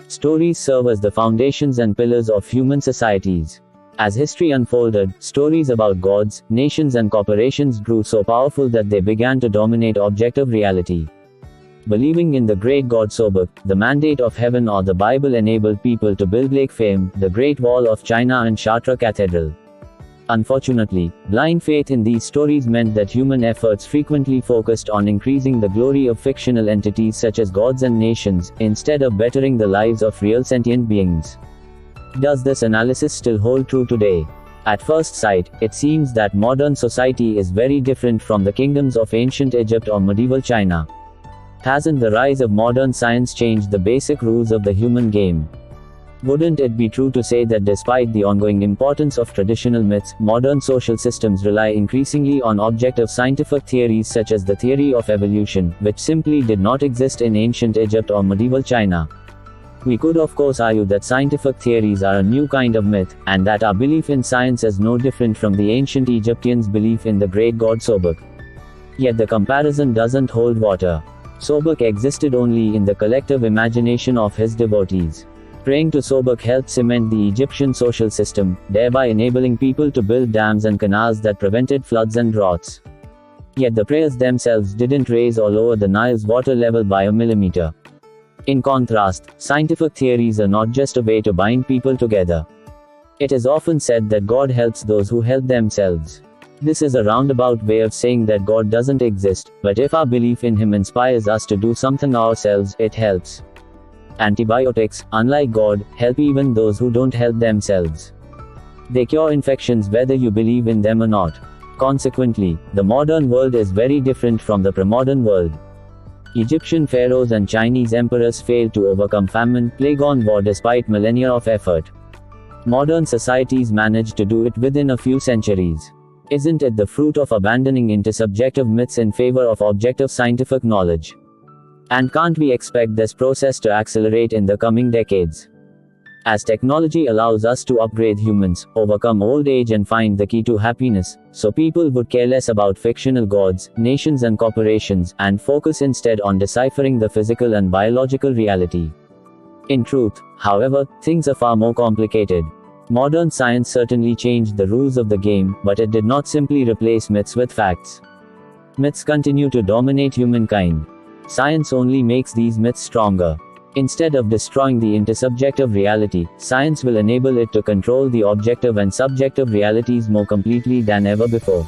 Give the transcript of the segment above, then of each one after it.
Stories serve as the foundations and pillars of human societies. As history unfolded, stories about gods, nations and corporations grew so powerful that they began to dominate objective reality. Believing in the great god Sobek, the mandate of heaven or the Bible enabled people to build Lake Fame, the Great Wall of China and Chartres Cathedral. Unfortunately, blind faith in these stories meant that human efforts frequently focused on increasing the glory of fictional entities such as gods and nations, instead of bettering the lives of real sentient beings. Does this analysis still hold true today? At first sight, it seems that modern society is very different from the kingdoms of ancient Egypt or medieval China. Hasn't the rise of modern science changed the basic rules of the human game? Wouldn't it be true to say that despite the ongoing importance of traditional myths, modern social systems rely increasingly on objective scientific theories such as the theory of evolution, which simply did not exist in ancient Egypt or medieval China? We could of course argue that scientific theories are a new kind of myth, and that our belief in science is no different from the ancient Egyptians' belief in the great god Sobek. Yet the comparison doesn't hold water. Sobek existed only in the collective imagination of his devotees. Praying to Sobek helped cement the Egyptian social system, thereby enabling people to build dams and canals that prevented floods and droughts. Yet the prayers themselves didn't raise or lower the Nile's water level by a millimeter. In contrast, scientific theories are not just a way to bind people together. It is often said that God helps those who help themselves. This is a roundabout way of saying that God doesn't exist, but if our belief in Him inspires us to do something ourselves, it helps. Antibiotics, unlike God, help even those who don't help themselves. They cure infections whether you believe in them or not. Consequently, the modern world is very different from the pre-modern world. Egyptian pharaohs and Chinese emperors failed to overcome famine, plague or war despite millennia of effort. Modern societies managed to do it within a few centuries. Isn't it the fruit of abandoning intersubjective myths in favor of objective scientific knowledge? And can't we expect this process to accelerate in the coming decades? As technology allows us to upgrade humans, overcome old age and find the key to happiness, so people would care less about fictional gods, nations and corporations, and focus instead on deciphering the physical and biological reality. In truth, however, things are far more complicated. Modern science certainly changed the rules of the game, but it did not simply replace myths with facts. Myths continue to dominate humankind. Science only makes these myths stronger. Instead of destroying the intersubjective reality, science will enable it to control the objective and subjective realities more completely than ever before.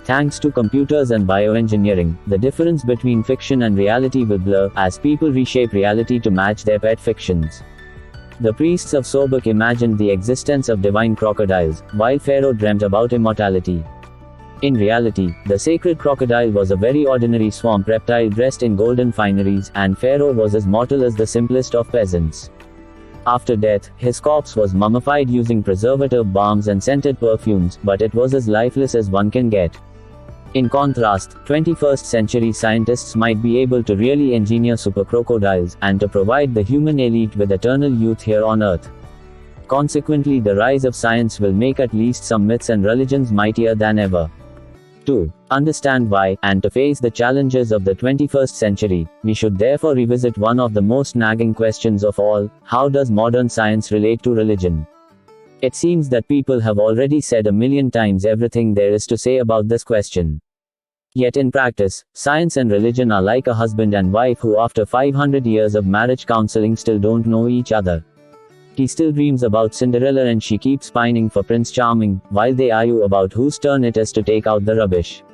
Thanks to computers and bioengineering, the difference between fiction and reality will blur, as people reshape reality to match their pet fictions. The priests of Sobek imagined the existence of divine crocodiles, while Pharaoh dreamt about immortality. In reality, the sacred crocodile was a very ordinary swamp reptile dressed in golden fineries, and Pharaoh was as mortal as the simplest of peasants. After death, his corpse was mummified using preservative balms and scented perfumes, but it was as lifeless as one can get. In contrast, 21st century scientists might be able to really engineer super crocodiles, and to provide the human elite with eternal youth here on Earth. Consequently, the rise of science will make at least some myths and religions mightier than ever. To understand why, and to face the challenges of the 21st century, we should therefore revisit one of the most nagging questions of all: how does modern science relate to religion? It seems that people have already said a million times everything there is to say about this question. Yet in practice, science and religion are like a husband and wife who after 500 years of marriage counseling still don't know each other. He still dreams about Cinderella and she keeps pining for Prince Charming, while they argue about whose turn it is to take out the rubbish.